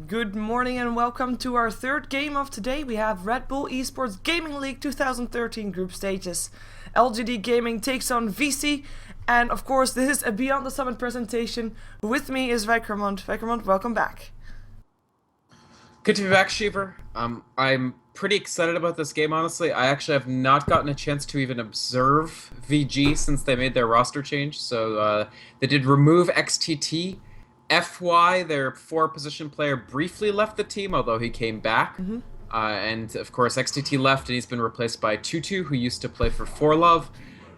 Good morning and welcome to our third game of today. We have RedBull Esports Gaming League 2013 group stages. LGD Gaming takes on Vici, and of course this is a Beyond the Summit presentation. With me is Vikremont. Vikremont, welcome back. Good to be back, Shiver. I'm pretty excited about this game, honestly. I actually have not gotten a chance to even observe VG since they made their roster change. So they did remove XTT. FY, their 4-position player, briefly left the team, although he came back. And of course, XTT left, and he's been replaced by Tutu, who used to play for 4Love.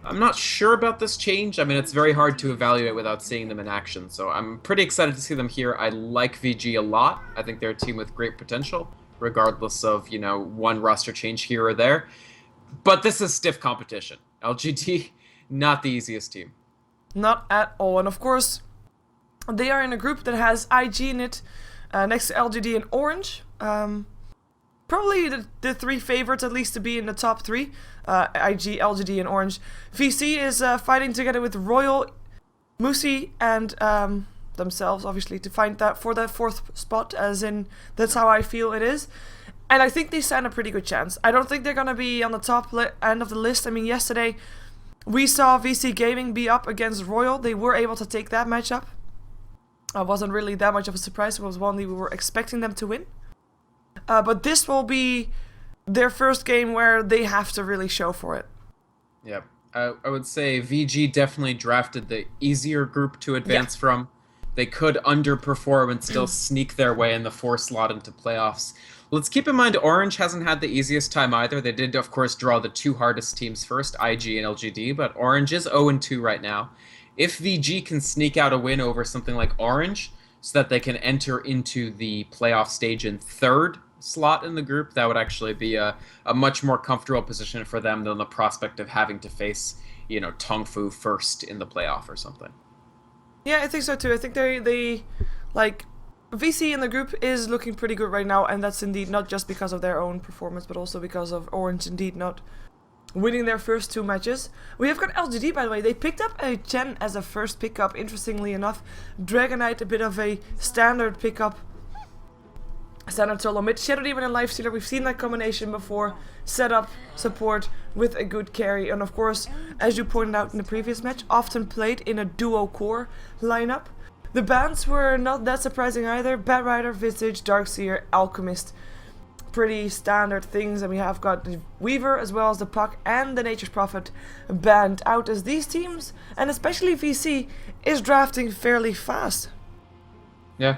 I'm not sure about this change. I mean, it's very hard to evaluate without seeing them in action, so I'm pretty excited to see them here. I like VG a lot. I think they're a team with great potential, regardless of, you know, one roster change here or there. But this is stiff competition. LGD, not the easiest team. Not at all, and of course, they are in a group that has IG in it, next to LGD and Orange. Probably the three favorites, at least, to be in the top three. IG, LGD, and Orange. VC is fighting together with Royal, Musi, and themselves, obviously, to find that for that fourth spot, as in, that's how I feel it is. And I think they stand a pretty good chance. I don't think they're going to be on the top end of the list. I mean, yesterday, we saw VC Gaming be up against Royal. They were able to take that matchup. It wasn't really that much of a surprise. It was one we were expecting them to win. But this will be their first game where they have to really show for it. Yeah, I would say VG definitely drafted the easier group to advance from. They could underperform and still sneak their way in the 4 slot into playoffs. Let's keep in mind Orange hasn't had the easiest time either. They did, of course, draw the 2 hardest teams first, IG and LGD, but Orange is 0-2 right now. If VG can sneak out a win over something like Orange so that they can enter into the playoff stage in 3rd slot in the group, that would actually be a much more comfortable position for them than the prospect of having to face, you know, Tongfu first in the playoff or something. Yeah, I think so too. I think they like, VC in the group is looking pretty good right now, and that's indeed not just because of their own performance, but also because of Orange indeed not winning their first 2 matches. We have got LGD, by the way. They picked up a Chen as a first pickup, interestingly enough. Dragonite, a bit of a standard pickup. Standard solo mid. Shadow Demon and Lifestealer, we've seen that combination before. Setup, support, with a good carry. And of course, as you pointed out in the previous match, often played in a duo core lineup. The bans were not that surprising either. Bad Rider, Visage, Darkseer, Alchemist. Pretty standard things, and we have got the Weaver as well as the Puck and the Nature's Prophet banned out, as these teams, and especially VC, is drafting fairly fast. Yeah,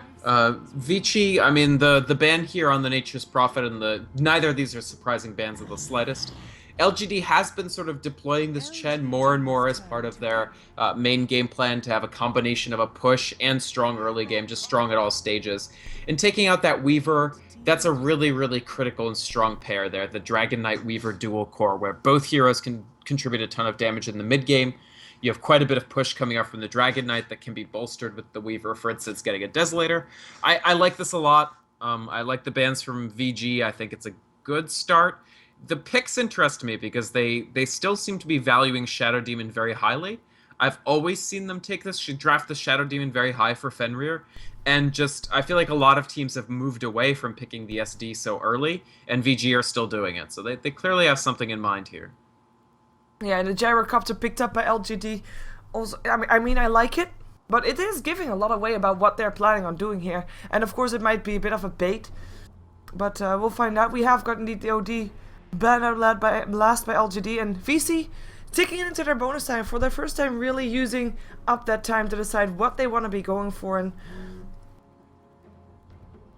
Vici, I mean, the ban here on the Nature's Prophet, and neither of these are surprising bans of the slightest. LGD has been sort of deploying this Chen more and more as part of their main game plan to have a combination of a push and strong early game, just strong at all stages. And taking out that Weaver, that's a really, really critical and strong pair there, the Dragon Knight Weaver dual core, where both heroes can contribute a ton of damage in the mid game. You have quite a bit of push coming out from the Dragon Knight that can be bolstered with the Weaver, for instance, getting a Desolator. I like this a lot. I like the bans from VG. I think it's a good start. The picks interest me because they still seem to be valuing Shadow Demon very highly. I've always seen them draft the Shadow Demon very high for Fenrir. And I feel like a lot of teams have moved away from picking the SD so early, and VG are still doing it. So they clearly have something in mind here. Yeah, and the Gyrocopter picked up by LGD. Also, I mean, I like it, but it is giving a lot away about what they're planning on doing here. And of course, it might be a bit of a bait, but we'll find out. We have gotten the OD ban out last by LGD, and VC taking it into their bonus time for their first time, really using up that time to decide what they want to be going for. And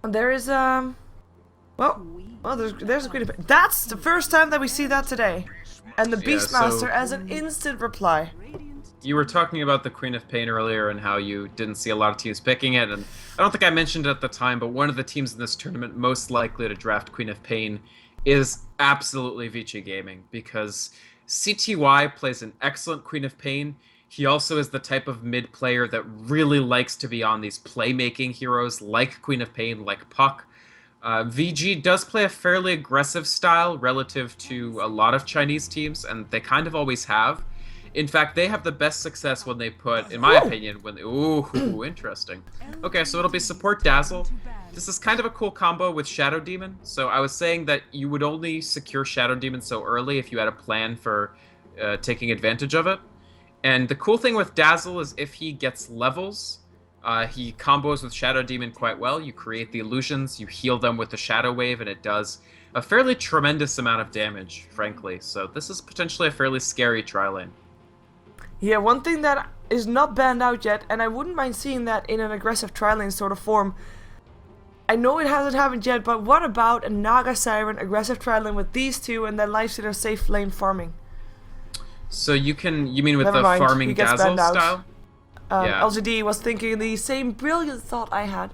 there is there's a Queen of... That's the first time that we see that today. And the Beastmaster as an instant reply. You were talking about the Queen of Pain earlier and how you didn't see a lot of teams picking it, and I don't think I mentioned it at the time, but one of the teams in this tournament most likely to draft Queen of Pain is absolutely Vici Gaming, because CTY plays an excellent Queen of Pain. He also is the type of mid player that really likes to be on these playmaking heroes like Queen of Pain, like Puck. VG does play a fairly aggressive style relative to a lot of Chinese teams, and they kind of always have. In fact, they have the best success when they put, in my opinion, when they, ooh, interesting. Okay, so it'll be support Dazzle. This is kind of a cool combo with Shadow Demon. So I was saying that you would only secure Shadow Demon so early if you had a plan for taking advantage of it. And the cool thing with Dazzle is if he gets levels, he combos with Shadow Demon quite well. You create the illusions, you heal them with the Shadow Wave, and it does a fairly tremendous amount of damage, frankly. So this is potentially a fairly scary tri-lane. Yeah, one thing that is not banned out yet, and I wouldn't mind seeing that in an aggressive tri-lane sort of form. I know it hasn't happened yet, but what about a Naga Siren aggressive tri-lane with these two and then Lifestealer safe lane farming? So you mean with Never the mind, farming he gets Dazzle banned out. style? Yeah. LGD was thinking the same brilliant thought I had.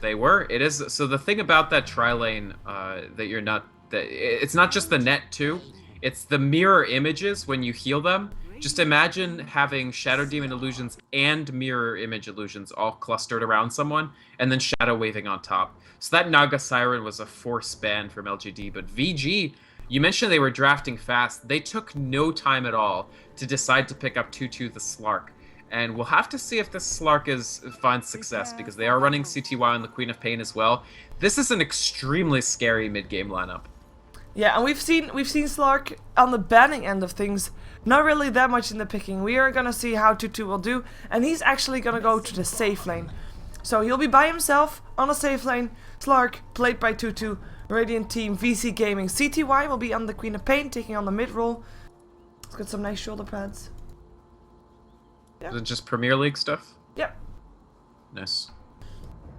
They were. It is. So the thing about that tri-lane that you're not, that it's not just the net too. It's the mirror images when you heal them. Just imagine having Shadow Demon illusions and mirror image illusions all clustered around someone, and then Shadow Waving on top. So that Naga Siren was a force ban from LGD, but VG, you mentioned they were drafting fast. They took no time at all to decide to pick up 2-2 the Slark. And we'll have to see if this Slark finds success, because they are running CTY on the Queen of Pain as well. This is an extremely scary mid-game lineup. Yeah, and we've seen Slark on the banning end of things. Not really that much in the picking. We are gonna see how 2-2 will do, and he's actually gonna go to the safe lane. So he'll be by himself on a safe lane. Slark played by 2-2. Radiant team, Vici Gaming. CTY will be on the Queen of Pain, taking on the mid role. It's got some nice shoulder pads. Yeah. Is it just Premier League stuff? Yep. Nice.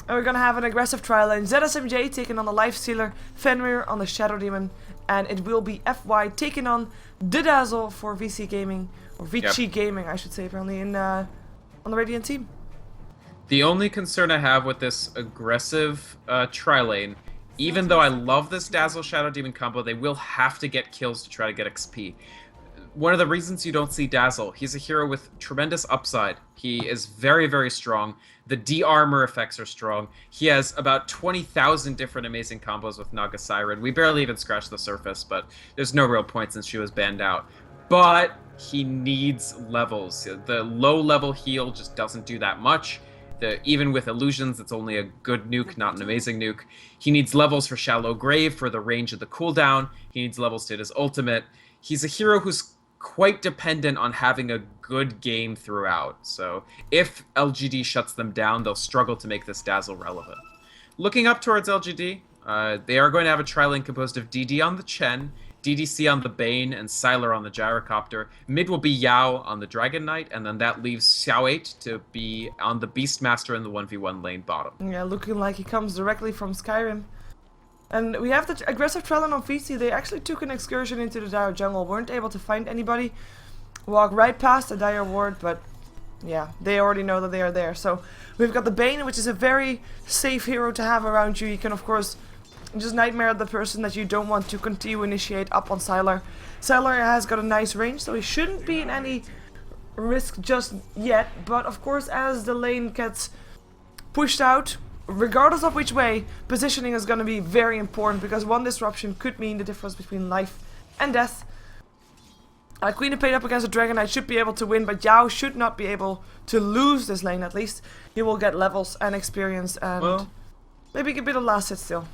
And we're gonna have an aggressive trial lane. ZSMJ taking on the Lifestealer, Fenrir on the Shadow Demon, and it will be FY taking on the Dazzle for VC Gaming, or Vici Gaming, I should say, apparently, on the Radiant team. The only concern I have with this aggressive tri-lane, even though I love this Dazzle Shadow Demon combo, they will have to get kills to try to get XP. One of the reasons you don't see Dazzle, he's a hero with tremendous upside. He is very, very strong. The de-armor effects are strong. He has about 20,000 different amazing combos with Naga Siren. We barely even scratched the surface, but there's no real point since she was banned out. But he needs levels. The low-level heal just doesn't do that much. Even with illusions, it's only a good nuke, not an amazing nuke. He needs levels for Shallow Grave for the range of the cooldown. He needs levels to hit his ultimate. He's a hero who's quite dependent on having a good game throughout. So if LGD shuts them down, they'll struggle to make this Dazzle relevant. Looking up towards LGD, they are going to have a tri-lane composed of DD on the Chen, DDC on the Bane, and Sylar on the Gyrocopter. Mid will be Yao on the Dragon Knight, and then that leaves Xiao 8 to be on the Beastmaster in the 1v1 lane bottom. Yeah, looking like he comes directly from Skyrim. And we have the aggressive Trellin on Vici. They actually took an excursion into the Dire jungle, weren't able to find anybody. Walk right past the Dire ward, but yeah, they already know that they are there. So we've got the Bane, which is a very safe hero to have around you. You can, of course, just nightmare the person that you don't want to continue initiate up on Sylar. Sylar has got a nice range, so he shouldn't be in any risk just yet. But of course, as the lane gets pushed out, regardless of which way, positioning is going to be very important, because one disruption could mean the difference between life and death. Queen of Pain up against a Dragon Knight should be able to win, but Yao should not be able to lose this lane at least. He will get levels and experience and maybe a bit of last hit still.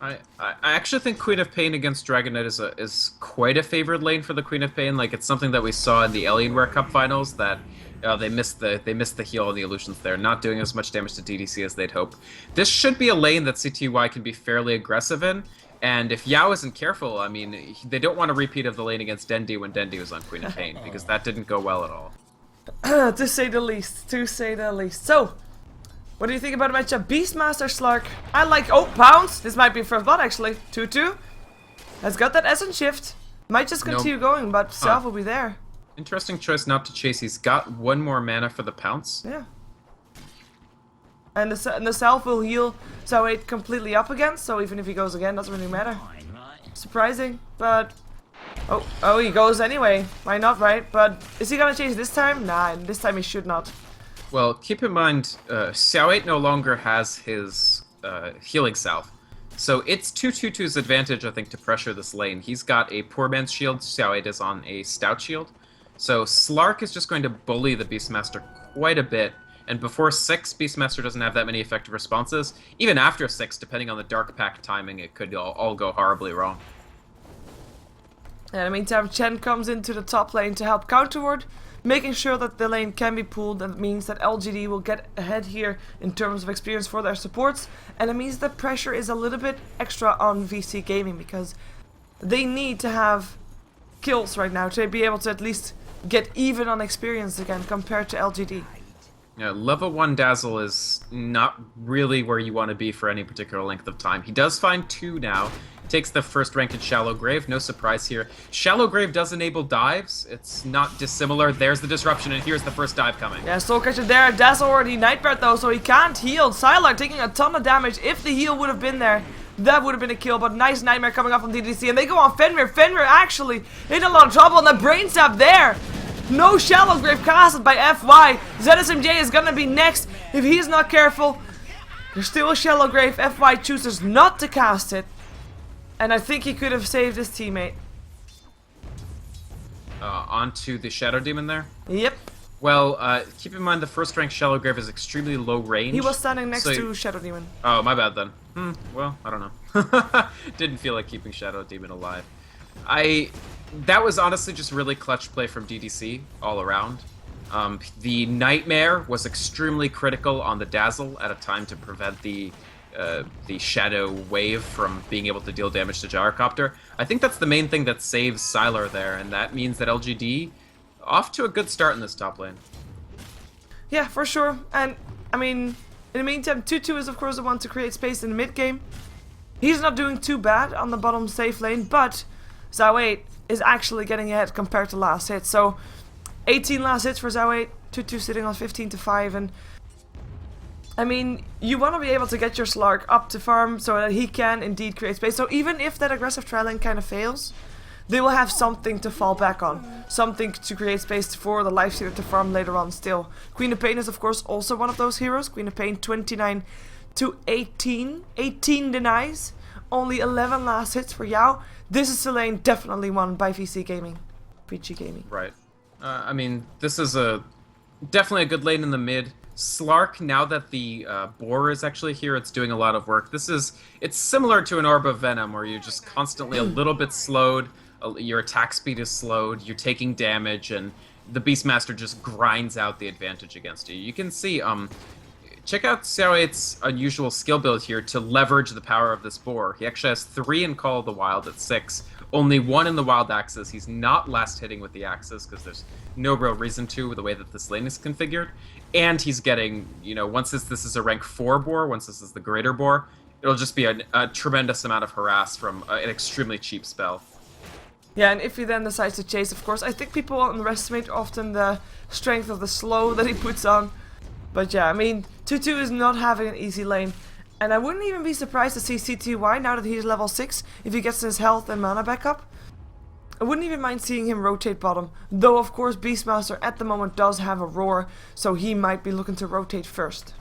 I actually think Queen of Pain against Dragon Knight is quite a favored lane for the Queen of Pain. Like, it's something that we saw in the Alienware Cup finals that they missed the heal on the illusions there, not doing as much damage to DDC as they'd hope. This should be a lane that CTY can be fairly aggressive in, and if Yao isn't careful, I mean, they don't want a repeat of the lane against Dendi when Dendi was on Queen of Pain, because that didn't go well at all. To say the least, So, what do you think about the matchup? Beastmaster Slark. I like, Pounce! This might be first blood actually. 2-2. Has got that Essence shift. Might just continue going, but Self will be there. Interesting choice not to chase. He's got one more mana for the Pounce. Yeah. And the Self will heal Xiao 8 completely up again, so even if he goes again, doesn't really matter. Surprising, but... Oh, he goes anyway. Why not, right? But is he gonna chase this time? Nah, this time he should not. Well, keep in mind, Xiao 8 no longer has his healing salve. So it's 2/2/2's advantage, I think, to pressure this lane. He's got a poor man's shield, Xiao 8 is on a stout shield. So Slark is just going to bully the Beastmaster quite a bit. And before 6, Beastmaster doesn't have that many effective responses. Even after 6, depending on the Dark Pact timing, it could all go horribly wrong. And in the meantime, Chen comes into the top lane to help counterward, making sure that the lane can be pulled. That means that LGD will get ahead here in terms of experience for their supports. And it means that pressure is a little bit extra on Vici Gaming, because they need to have kills right now to be able to at least get even on experience again compared to LGD. Yeah, level 1 Dazzle is not really where you want to be for any particular length of time. He does find 2 now. Takes the first rank in Shallow Grave, no surprise here. Shallow Grave does enable dives. It's not dissimilar. There's the disruption, and here's the first dive coming. Yeah, Soulcatcher there. Dazzle already Nightbird though, so he can't heal. Sylar taking a ton of damage. If the heal would have been there, that would have been a kill, but nice Nightmare coming up from DDC, and they go on Fenrir. Fenrir actually in a lot of trouble, and the Brain Sap there. No Shallow Grave casted by FY. ZSMJ is gonna be next if he's not careful. There's still a Shallow Grave. FY chooses not to cast it. And I think he could have saved his teammate. Onto the Shadow Demon there? Yep. Well, keep in mind the first rank Shallow Grave is extremely low range. He was standing next to Shadow Demon. Oh, my bad then. Well, I don't know. Didn't feel like keeping Shadow Demon alive. That was honestly just really clutch play from DDC all around. The Nightmare was extremely critical on the Dazzle at a time to prevent the Shadow Wave from being able to deal damage to Gyrocopter. I think that's the main thing that saves Sylar there, and that means that LGD off to a good start in this top lane. Yeah, for sure. And, I mean, in the meantime, 2-2 is of course the one to create space in the mid game. He's not doing too bad on the bottom safe lane, but Zhao8 is actually getting ahead compared to last hit. So, 18 last hits for Zhao8, 2-2 sitting on 15-5, and I mean, you want to be able to get your Slark up to farm so that he can indeed create space. So even if that aggressive trialing kind of fails, they will have something to fall back on. Something to create space for the Lifestealer to farm later on still. Queen of Pain is of course also one of those heroes. Queen of Pain 29 to 18. 18 denies. Only 11 last hits for Yao. This is a lane definitely won by Vici Gaming. Vici Gaming. Right. I mean, this is definitely a good lane in the mid. Slark, now that the boar is actually here, it's doing a lot of work. It's similar to an Orb of Venom, where you're just constantly a little bit slowed, your attack speed is slowed, you're taking damage, and the Beastmaster just grinds out the advantage against you. You can see, check out Xiao's unusual skill build here to leverage the power of this boar. He actually has 3 in Call of the Wild at 6, only 1 in the Wild Axis. He's not last hitting with the Axis, because there's no real reason to with the way that this lane is configured. And he's getting, once this is a rank 4 boar, once this is the greater boar, it'll just be a tremendous amount of harass from an extremely cheap spell. Yeah, and if he then decides to chase, of course, I think people underestimate often the strength of the slow that he puts on. But yeah, I mean, 2-2 is not having an easy lane. And I wouldn't even be surprised to see CTY, now that he's level 6, if he gets his health and mana back up. I wouldn't even mind seeing him rotate bottom, though of course Beastmaster at the moment does have a roar, so he might be looking to rotate first.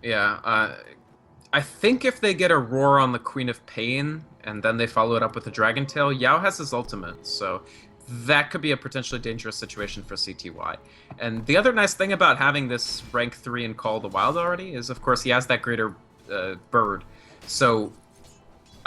Yeah, I think if they get a roar on the Queen of Pain, and then they follow it up with a Dragon Tail, Yao has his ultimate, so that could be a potentially dangerous situation for CTY. And the other nice thing about having this rank 3 in Call of the Wild already is, of course, he has that greater bird, so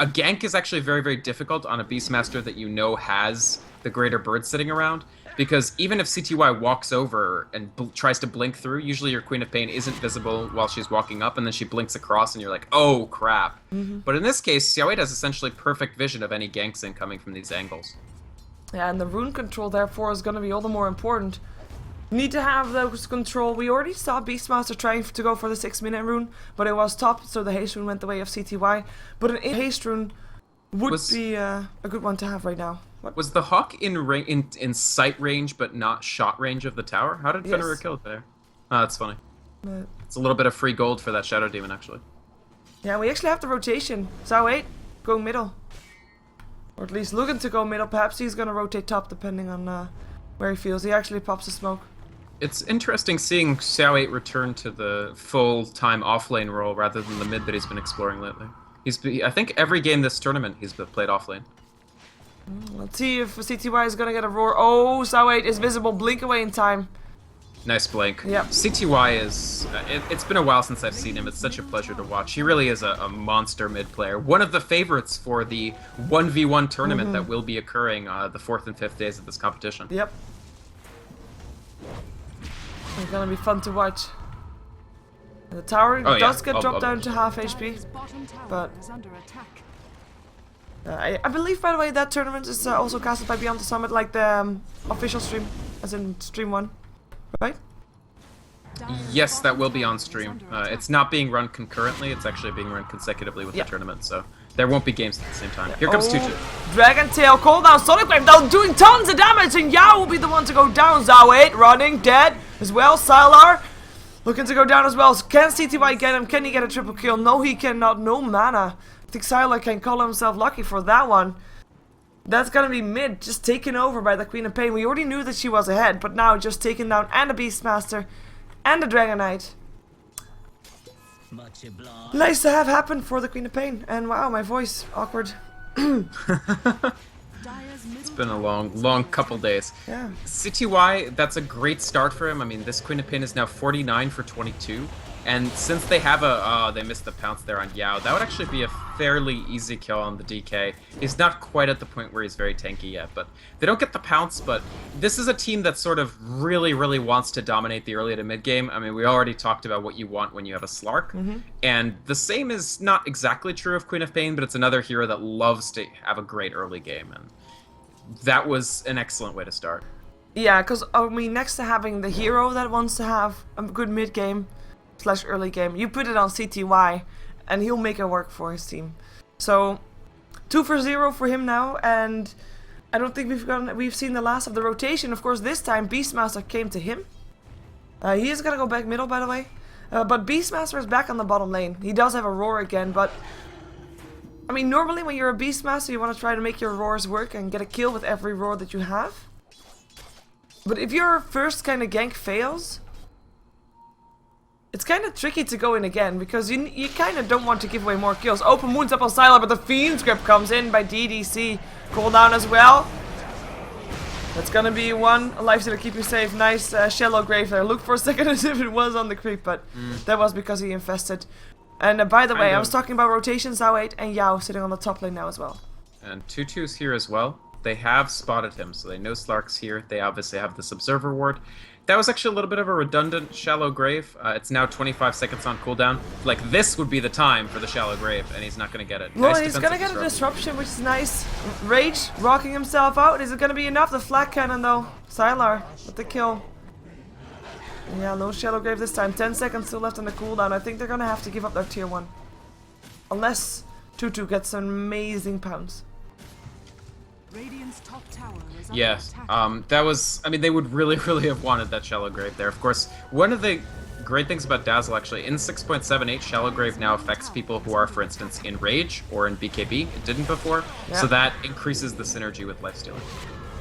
a gank is actually very, very difficult on a Beastmaster that has the greater bird sitting around, because even if CTY walks over and tries to blink through, usually your Queen of Pain isn't visible while she's walking up, and then she blinks across and you're like, oh crap. But in this case, Xiaoei has essentially perfect vision of any ganks incoming from these angles. Yeah, and the rune control therefore is going to be all the more important. Need to have those control. We already saw Beastmaster trying to go for the 6-minute rune, but it was top, so the haste rune went the way of CTY. But an haste rune would be a good one to have right now. What? Was the Hawk in sight range but not shot range of the tower? How did Fenrir kill it there? Oh, that's funny. It's a little bit of free gold for that Shadow Demon, actually. Yeah, we actually have the rotation. Zhao8 going middle. Or at least looking to go middle. Perhaps he's going to rotate top depending on where he feels. He actually pops a smoke. It's interesting seeing Xiao8 return to the full-time offlane role rather than the mid that he's been exploring lately. I think every game this tournament he's played offlane. Let's see if CTY is gonna get a roar. Oh, Zoe is visible. Blink away in time. Nice blink. Yep. CTY is... it's been a while since I've seen him. It's such a pleasure to watch. He really is a monster mid player. One of the favorites for the 1v1 tournament that will be occurring the 4th and 5th days of this competition. Yep. It's gonna be fun to watch. The tower does get dropped down to half HP, but I believe, by the way, that tournament is also casted by Beyond the Summit, like the official stream, as in stream 1, right? Yes, that will be on stream. It's not being run concurrently, it's actually being run consecutively with the tournament, so there won't be games at the same time. Here comes Tutu. Dragon Tail, cooldown, Sonic Wave, now doing tons of damage, and Yao will be the one to go down. Zoe running, dead as well. Sylar looking to go down as well. Can CTY get him? Can he get a triple kill? No, he cannot. No mana. I think Sylar can call himself lucky for that one. That's gonna be mid, just taken over by the Queen of Pain. We already knew that she was ahead, but now just taken down, and the Beastmaster and the Dragon Knight. Nice to have happen for the Queen of Pain. And wow, my voice, awkward. It's been a long couple days. Yeah. CTY, that's a great start for him. I mean, this Queen of Pain is now 49 for 22. And since they have a... they missed the pounce there on Yao. That would actually be a fairly easy kill on the DK. He's not quite at the point where he's very tanky yet, but they don't get the pounce, but this is a team that sort of really wants to dominate the early to mid game. I mean, we already talked about what you want when you have a Slark, and the same is not exactly true of Queen of Pain, but it's another hero that loves to have a great early game, and that was an excellent way to start. Yeah, because, I mean, next to having the hero that wants to have a good mid game / early game, you put it on CTY and he'll make it work for his team. So 2 for 0 for him now, and I don't think we've seen the last of the rotation. Of course, this time Beastmaster came to him. He is gonna go back middle, by the way, but Beastmaster is back on the bottom lane. He does have a roar again, but I mean, normally when you're a Beastmaster you want to try to make your roars work and get a kill with every roar that you have. But if your first kind of gank fails, it's kind of tricky to go in again, because you kind of don't want to give away more kills. Open wounds up on Sylar, but the Fiend's Grip comes in by DDC. Cooldown as well. That's gonna be one life to keep you safe. Nice shallow grave there. Looked for a second as if it was on the creep, but that was because he infested. And by the way, I was talking about rotations, Zoe and Yao sitting on the top lane now as well. And Tutu's here as well. They have spotted him, so they know Slark's here. They obviously have this Observer Ward. That was actually a little bit of a redundant Shallow Grave. It's now 25 seconds on cooldown. Like, this would be the time for the Shallow Grave, and he's not going to get it. Well, nice he's going to get a disruption, which is nice. Rage, rocking himself out. Is it going to be enough? The Flak Cannon, though. Sylar with the kill. Yeah, no Shallow Grave this time. 10 seconds still left on the cooldown. I think they're going to have to give up their tier 1. Unless Tutu gets an amazing pounce. Top tower is yeah, that was... I mean, they would really have wanted that Shallow Grave there. Of course, one of the great things about Dazzle, actually, in 6.78, Shallow Grave now affects people who are, for instance, in Rage or in BKB. It didn't before, so that increases the synergy with Lifestealing.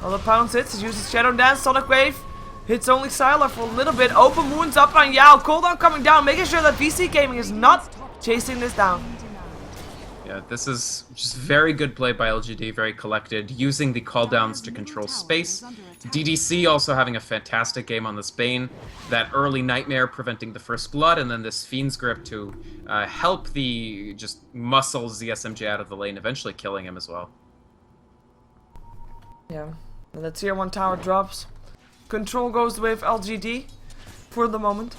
All the pounce hits, he uses Shadow Dance, Sonic Wave, hits only Sylar for a little bit. Open wounds up on Yao, cooldown coming down, making sure that Vici Gaming is not chasing this down. Yeah, this is just very good play by LGD, very collected, using the cooldowns to control space. DDC also having a fantastic game on this Bane, that early Nightmare preventing the first blood, and then this Fiend's Grip to help the just muscle ZSMJ out of the lane, eventually killing him as well. Yeah, and the tier 1 tower drops. Control goes with LGD for the moment.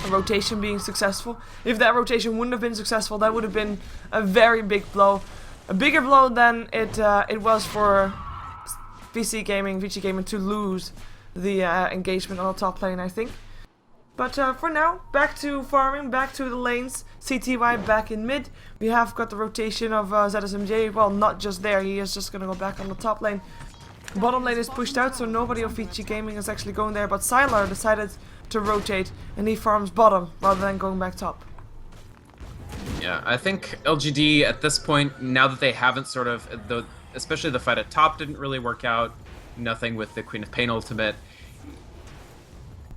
A rotation being successful. If that rotation wouldn't have been successful, that would have been a very big blow. A bigger blow than it was for Vici Gaming to lose the engagement on the top lane, I think. But for now, back to farming, back to the lanes. CTY back in mid. We have got the rotation of ZSMJ. Well, not just there, he is just going to go back on the top lane. Bottom lane is pushed out, so nobody of Vici Gaming is actually going there. But Sylar decided to rotate, and he farms bottom rather than going back top. Yeah, I think LGD at this point, now that they haven't sort of, especially the fight at top didn't really work out, nothing with the Queen of Pain ultimate,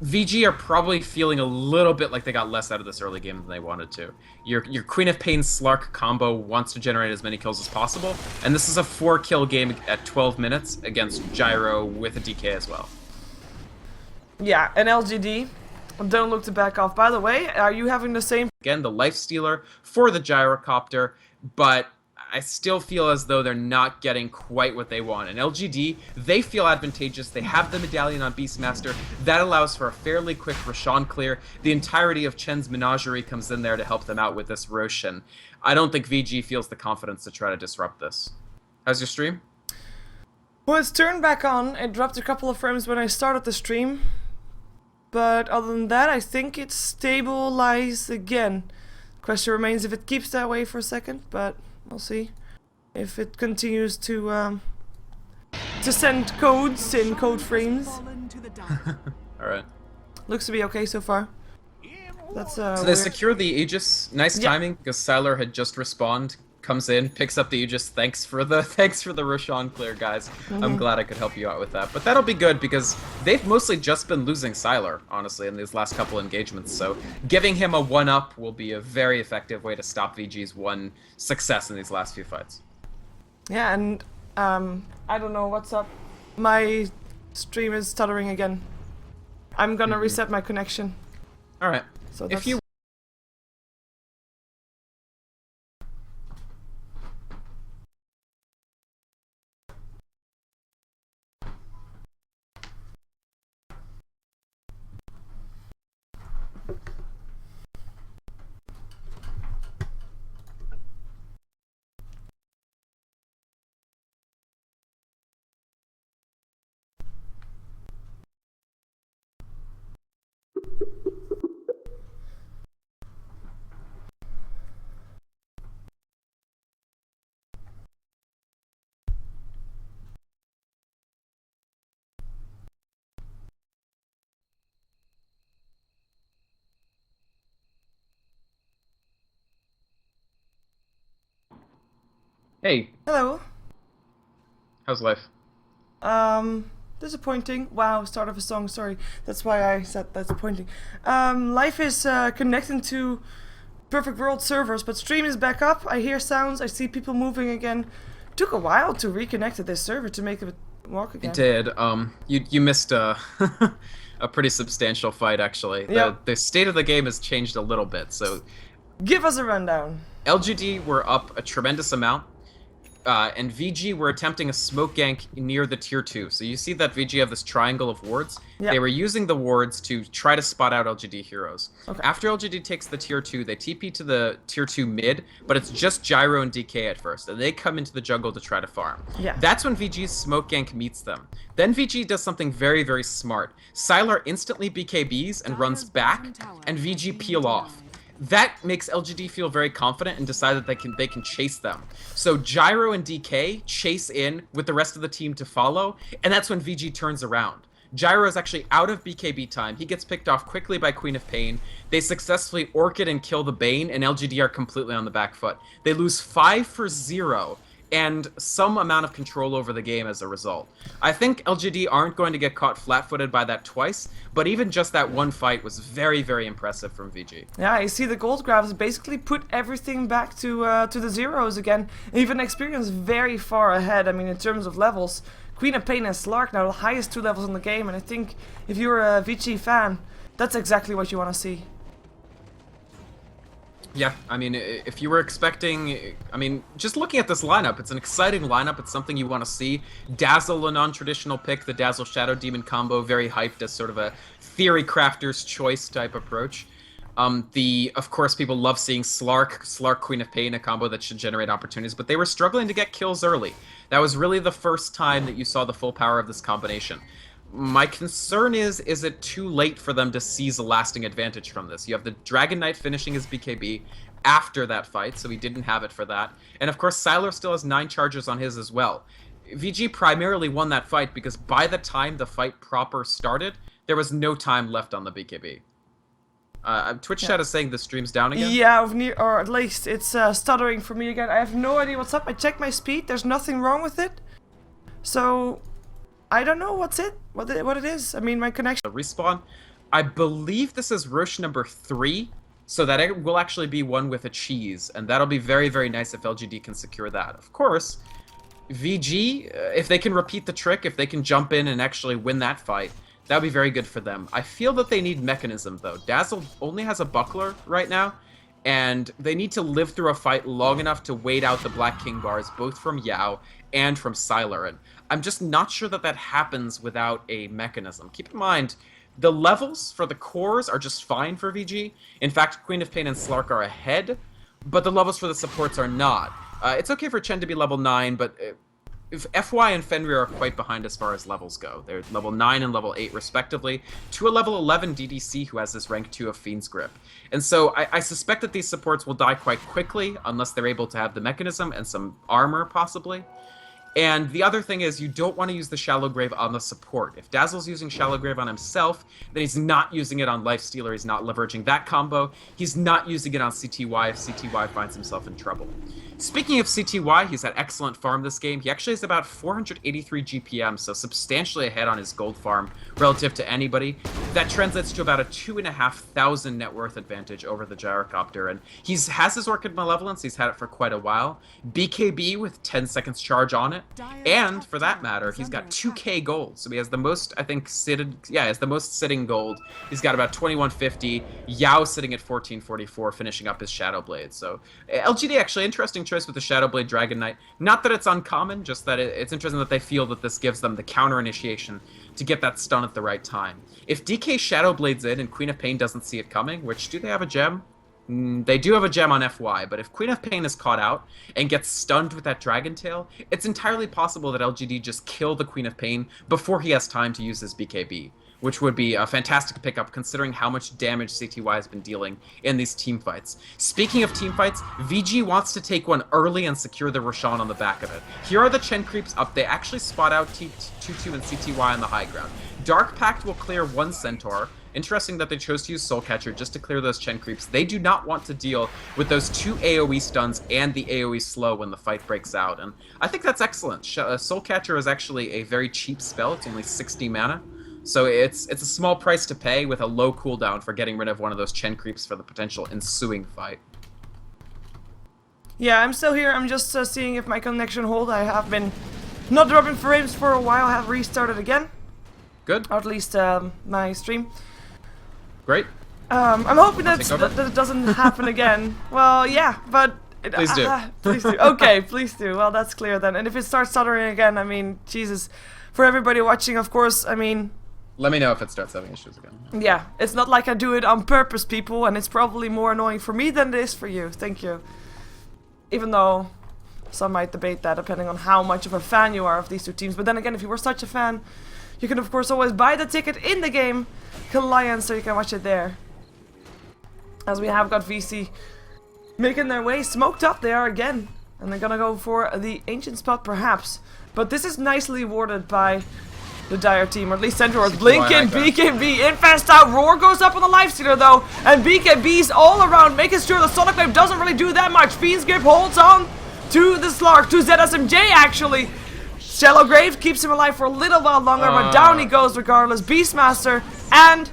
VG are probably feeling a little bit like they got less out of this early game than they wanted to. Your Queen of Pain Slark combo wants to generate as many kills as possible, and this is a 4-kill game at 12 minutes against Gyro with a DK as well. Yeah, and LGD, don't look to back off. By the way, are you having the same... Again, the life stealer for the gyrocopter, but I still feel as though they're not getting quite what they want. And LGD, they feel advantageous. They have the medallion on Beastmaster. That allows for a fairly quick Roshan clear. The entirety of Chen's Menagerie comes in there to help them out with this Roshan. I don't think VG feels the confidence to try to disrupt this. How's your stream? Well, it's turned back on. It dropped a couple of frames when I started the stream. But other than that, I think it's stabilized again. Question remains if it keeps that way for a second, but we'll see. If it continues to send codes in code frames. Alright. Looks to be okay so far. That's So they weird. secure the Aegis. Nice timing, because Sylar had just respawned, comes in, picks up the Aegis. Thanks for the Roshan clear, guys. I'm glad I could help you out with that. But that'll be good because they've mostly just been losing Sylar, honestly, in these last couple engagements. So giving him a 1-up will be a very effective way to stop VG's one success in these last few fights. Yeah, and I don't know what's up. My stream is stuttering again. I'm gonna reset my connection. All right. So If that's... you Hey, Hello. how's life? Disappointing. Wow, start of a song, sorry. That's why I said disappointing. Life is connecting to Perfect World servers, but stream is back up. I hear sounds, I see people moving again. Took a while to reconnect to this server to make it work again. It did. You missed a a pretty substantial fight actually. Yep. The state of the game has changed a little bit. So Give us a rundown. LGD were up a tremendous amount. And VG were attempting a smoke gank near the tier 2. So you see that VG have this triangle of wards. Yep. They were using the wards to try to spot out LGD heroes. Okay. After LGD takes the tier 2, they TP to the tier 2 mid, but it's just Gyro and DK at first, and they come into the jungle to try to farm. Yeah. That's when VG's smoke gank meets them. Then VG does something very, very smart. Sylar instantly BKBs and runs back, and VG peel off. That makes LGD feel very confident and decide that they can chase them. So Gyro and DK chase in with the rest of the team to follow, and that's when VG turns around. Gyro is actually out of BKB time. He gets picked off quickly by Queen of Pain. They successfully orchid and kill the Bane, and LGD are completely on the back foot. They lose 5-0 and some amount of control over the game as a result. I think LGD aren't going to get caught flat-footed by that twice, but even just that one fight was very, very impressive from VG. Yeah, you see the gold grabs basically put everything back to the zeros again. Even experience very far ahead. I mean, in terms of levels, Queen of Pain and Slark now the highest 2 levels in the game, and I think if you're a Vici fan, that's exactly what you want to see. Yeah, I mean, if you were expecting, I mean, just looking at this lineup, it's an exciting lineup. It's something you want to see. Dazzle, a non-traditional pick, the Dazzle Shadow Demon combo, very hyped as sort of a theory crafter's choice type approach. Of course, people love seeing Slark Queen of Pain, a combo that should generate opportunities, but they were struggling to get kills early. That was really the first time that you saw the full power of this combination. My concern is it too late for them to seize a lasting advantage from this? You have the Dragon Knight finishing his BKB after that fight, so he didn't have it for that. And of course, Sylar still has 9 charges on his as well. VG primarily won that fight because by the time the fight proper started, there was no time left on the BKB. Twitch chat is saying the stream's down again? Yeah, or at least it's stuttering for me again. I have no idea what's up. I checked my speed, there's nothing wrong with it. So... I don't know what it is. I mean, my connection... Respawn. I believe this is Roche number 3, so that it will actually be one with a cheese, and that'll be very, very nice if LGD can secure that. Of course, VG, if they can repeat the trick, if they can jump in and actually win that fight, that would be very good for them. I feel that they need Mechanism, though. Dazzle only has a Buckler right now, and they need to live through a fight long enough to wait out the Black King bars, both from Yao and from Sylar. And I'm just not sure that that happens without a Mechanism. Keep in mind, the levels for the cores are just fine for VG. In fact, Queen of Pain and Slark are ahead, but the levels for the supports are not. It's okay for Chen to be level 9, but if FY and Fenrir are quite behind as far as levels go. They're level 9 and level 8 respectively, to a level 11 DDC who has this rank 2 of Fiend's Grip. And so I suspect that these supports will die quite quickly, unless they're able to have the Mechanism and some armor, possibly. And the other thing is, you don't want to use the Shallow Grave on the support. If Dazzle's using Shallow Grave on himself, then he's not using it on Lifestealer, he's not leveraging that combo, he's not using it on CTY if CTY finds himself in trouble. Speaking of CTY, he's had excellent farm this game. He actually has about 483 GPM, so substantially ahead on his gold farm relative to anybody. That translates to about a 2,500 net worth advantage over the Gyrocopter, and has his Orchid Malevolence, he's had it for quite a while. BKB with 10 seconds charge on it, and for that matter, he's got 2k gold, so he has the most, I think, he has the most sitting gold. He's got about 2150, Yao sitting at 1444, finishing up his Shadow Blade. So LGD actually interesting choice with the Shadowblade Dragon Knight. Not that it's uncommon, just that it's interesting that they feel that this gives them the counter initiation to get that stun at the right time. If DK Shadowblades in and Queen of Pain doesn't see it coming, which, do they have a gem? They do have a gem on FY, but if Queen of Pain is caught out and gets stunned with that Dragon Tail, it's entirely possible that LGD just kill the Queen of Pain before he has time to use his BKB, which would be a fantastic pickup considering how much damage CTY has been dealing in these team fights. Speaking of team fights, VG wants to take one early and secure the Roshan on the back of it. Here are the Chen creeps up. They actually spot out T2 and CTY on the high ground. Dark Pact will clear one Centaur. Interesting that they chose to use Soul Catcher just to clear those Chen creeps. They do not want to deal with those 2 AoE stuns and the AoE slow when the fight breaks out, and I think that's excellent. Soul Catcher is actually a very cheap spell. It's only 60 mana. So it's a small price to pay with a low cooldown for getting rid of one of those Chen creeps for the potential ensuing fight. Yeah, I'm still here. I'm just seeing if my connection holds. I have been not dropping frames for a while. I have restarted again. Good. Or at least my stream. Great. I'm hoping that it doesn't happen again. Well, yeah, but... Please do. Please do. Okay, please do. Well, that's clear then. And if it starts stuttering again, I mean, Jesus. For everybody watching, of course, I mean... Let me know if it starts having issues again. Yeah, it's not like I do it on purpose, people, and it's probably more annoying for me than it is for you. Thank you. Even though some might debate that, depending on how much of a fan you are of these two teams. But then again, if you were such a fan, you can of course always buy the ticket in the game, Kill Lion, so you can watch it there. As we have got VC making their way, smoked up they are again. And they're gonna go for the ancient spot perhaps. But this is nicely warded by the Dire team, or at least Centaur's blinking, BKB, Infest out, Roar goes up on the Lifestealer though, and BKB's all around, making sure the Sonic Wave doesn't really do that much. Fiend's Grip holds on to the Slark, to ZSMJ actually. Shallow Grave keeps him alive for a little while longer, but down he goes regardless. Beastmaster and...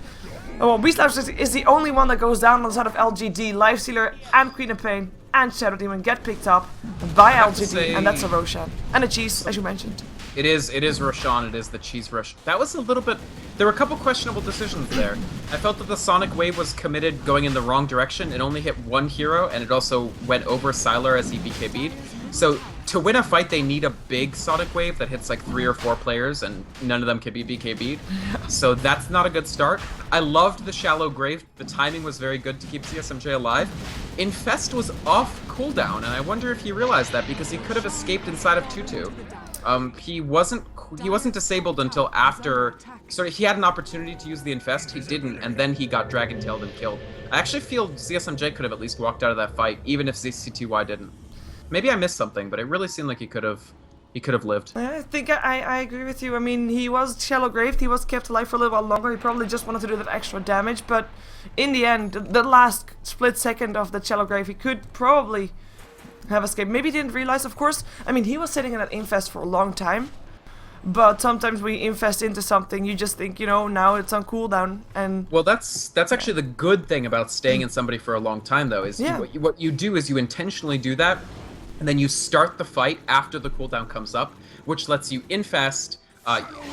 well, Beastmaster is the only one that goes down on the side of LGD. Lifestealer and Queen of Pain and Shadow Demon get picked up by LGD, and that's a Roshan. And a cheese, as you mentioned. It is Roshan, it is the cheese rush. That was a little bit... There were a couple questionable decisions there. I felt that the Sonic Wave was committed going in the wrong direction. It only hit one hero, and it also went over Sylar as he BKB'd. So, to win a fight, they need a big Sonic Wave that hits like 3 or 4 players, and none of them can be BKB'd. So that's not a good start. I loved the Shallow Grave. The timing was very good to keep CSMJ alive. Infest was off cooldown, and I wonder if he realized that, because he could have escaped inside of Tutu. He wasn't disabled until after... Sorry, he had an opportunity to use the Infest, he didn't, and then he got Dragon-tailed and killed. I actually feel CSMJ could have at least walked out of that fight, even if CTY didn't. Maybe I missed something, but it really seemed like he could have lived. I think I agree with you. I mean, he was Shallow Graved, he was kept alive for a little while longer, he probably just wanted to do that extra damage, but in the end, the last split second of the Shallow Grave, he could probably have escaped. Maybe he didn't realize, of course. I mean, he was sitting in that Infest for a long time. But sometimes when you invest into something, you just think, you know, now it's on cooldown, and Well, that's actually the good thing about staying in somebody for a long time, though, is Yeah. what you do is you intentionally do that, and then you start the fight after the cooldown comes up, which lets you infest,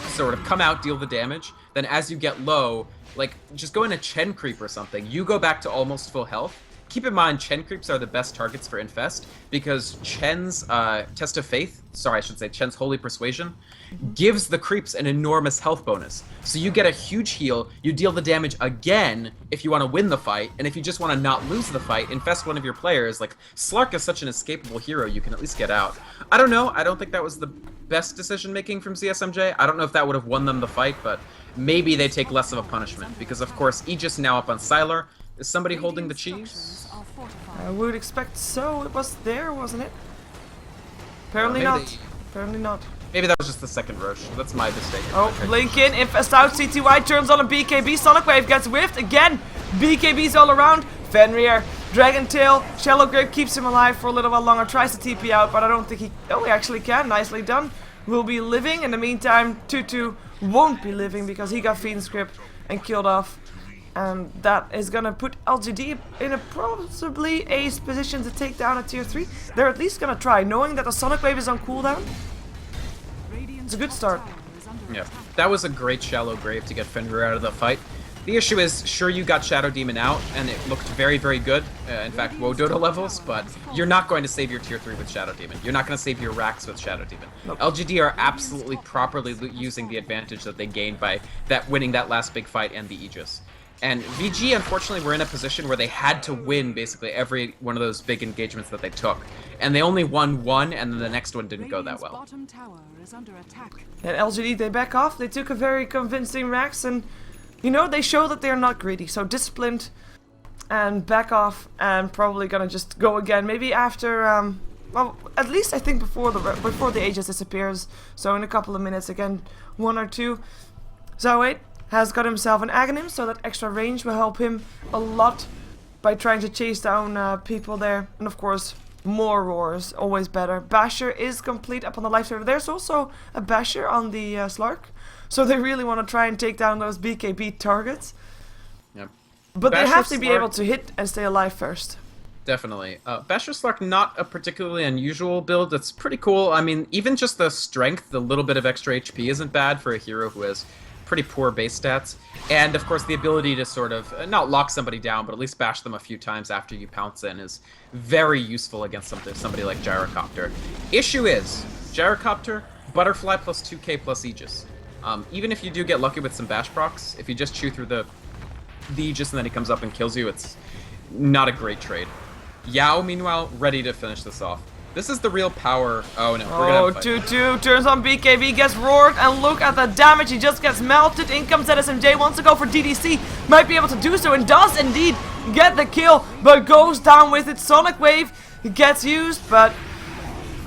sort of come out, deal the damage. Then as you get low, like, just go in a Chen creep or something. You go back to almost full health. Keep in mind, Chen creeps are the best targets for infest, because Chen's Test of Faith, sorry, I should say Chen's Holy Persuasion, gives the creeps an enormous health bonus. So you get a huge heal, you deal the damage again if you want to win the fight, and if you just want to not lose the fight, infest one of your players. Like, Slark is such an escapable hero, you can at least get out. I don't know, I don't think that was the best decision-making from CSMJ. I don't know if that would have won them the fight, but maybe they take less of a punishment, because of course Aegis now up on Sylar. Is somebody holding the cheese? I would expect so. It was there, wasn't it? Apparently Maybe not. Apparently not. Maybe that was just the second Roche. That's my mistake. Oh, Lincoln, infest out, CTY turns on a BKB, Sonic Wave gets whiffed, again, BKBs all around, Fenrir, Dragon Tail, Shallow Grave keeps him alive for a little while longer, tries to TP out, but I don't think he, oh, he actually can, nicely done, will be living. In the meantime, Tutu won't be living because he got Fiend's Grip and killed off, and that is gonna put LGD in a possibly ace position to take down a tier 3. They're at least gonna try, knowing that the Sonic Wave is on cooldown. It's a good start. Yeah, that was a great Shallow Grave to get Fenrir out of the fight. The issue is, sure, you got Shadow Demon out, and it looked very, very good. In fact, Wododa levels, but you're not going to save your tier 3 with Shadow Demon. You're not going to save your racks with Shadow Demon. Nope. LGD are absolutely properly using the advantage that they gained by winning that last big fight and the Aegis. And VG, unfortunately, were in a position where they had to win basically every one of those big engagements that they took. And they only won one, and then the next one didn't go that well. And LGD, they back off. They took a very convincing Rax, and, you know, they show that they're not greedy. So disciplined, and back off, and probably gonna just go again. Maybe after, well, at least I think before the Aegis disappears. So in a couple of minutes, again, 1 or 2. Zoe has got himself an Aghanim, so that extra range will help him a lot by trying to chase down people there. And of course, more roars, always better. Basher is complete up on the lifesaver. There's also a Basher on the Slark, so they really want to try and take down those BKB targets. Yep. But Basher, they have to be Slark, able to hit and stay alive first. Definitely. Basher Slark, not a particularly unusual build. It's pretty cool. I mean, even just the strength, the little bit of extra HP isn't bad for a hero who has pretty poor base stats, and of course the ability to sort of not lock somebody down, but at least bash them a few times after you pounce in is very useful against somebody like Gyrocopter. Issue is, Gyrocopter, Butterfly plus 2k plus Aegis. Even if you do get lucky with some bash procs, if you just chew through the Aegis and then he comes up and kills you, it's not a great trade. Yao, meanwhile, ready to finish this off. This is the real power. Oh no, we're gonna have a fight. Tutu turns on BKB, gets roared, and look at the damage. He just gets melted. In comes SMJ, wants to go for DDC. Might be able to do so, and does indeed get the kill, but goes down with it. Sonic Wave gets used, but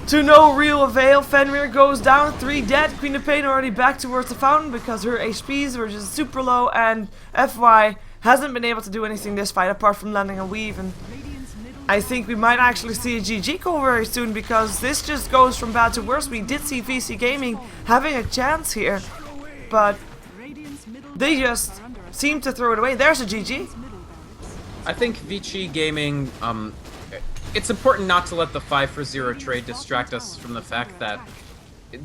to no real avail. Fenrir goes down, 3 dead. Queen of Pain already back towards the fountain because her HPs were just super low, and FY hasn't been able to do anything this fight apart from landing a weave. And I think we might actually see a GG call very soon, because this just goes from bad to worse. We did see Vici Gaming having a chance here, but they just seem to throw it away. There's a GG. I think Vici Gaming, it's important not to let the 5-for-0 trade distract us from the fact that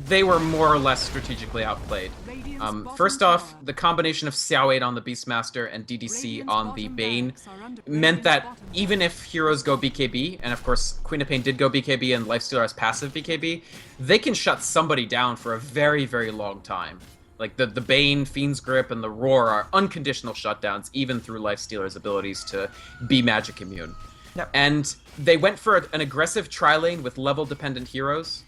they were more or less strategically outplayed. First off, the combination of Xiao 8 on the Beastmaster and DDC on the Bane meant that even if heroes go BKB, and of course Queen of Pain did go BKB and Lifestealer has passive BKB, they can shut somebody down for a very, very long time. Like the Bane, Fiend's Grip, and the Roar are unconditional shutdowns, even through Lifestealer's abilities to be magic immune. Yep. And they went for an aggressive tri-lane with level-dependent heroes,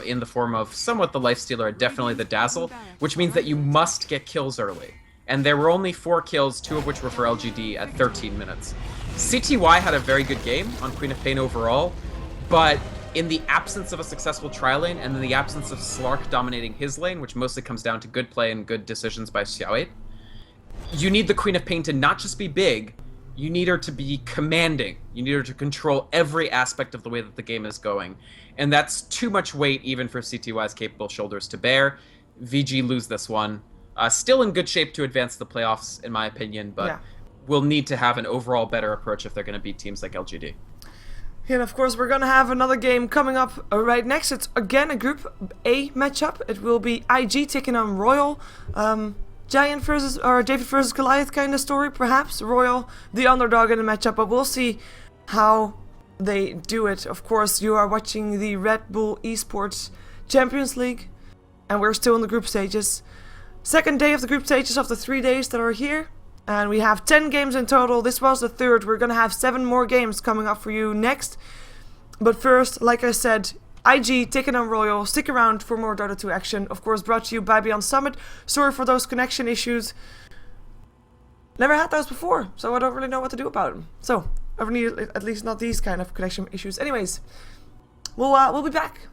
in the form of somewhat the Lifestealer and definitely the Dazzle, which means that you must get kills early. And there were only 4 kills, 2 of which were for LGD at 13 minutes. CTY had a very good game on Queen of Pain overall, but in the absence of a successful tri-lane, and in the absence of Slark dominating his lane, which mostly comes down to good play and good decisions by Xiao 8, you need the Queen of Pain to not just be big, you need her to be commanding. You need her to control every aspect of the way that the game is going. And that's too much weight even for CTY's capable shoulders to bear. VG lose this one. Still in good shape to advance the playoffs, in my opinion, but will need to have an overall better approach if they're going to beat teams like LGD. And of course, we're going to have another game coming up right next. It's again a Group A matchup. It will be IG taking on Royal. Giant versus, or David versus Goliath kind of story, perhaps. Royal, the underdog in the matchup, but we'll see how they do it. Of course, you are watching the RedBull Esports Champions League, and we're still in the group stages. Second day of the group stages of the 3 days that are here, and we have 10 games in total. This was the third. We're gonna have 7 more games coming up for you next. But first, like I said, IG taking on Royal. Stick around for more Dota 2 action. Of course, brought to you by Beyond Summit. Sorry for those connection issues. Never had those before, so I don't really know what to do about them. So, I need at least not these kind of connection issues. Anyways, we'll be back.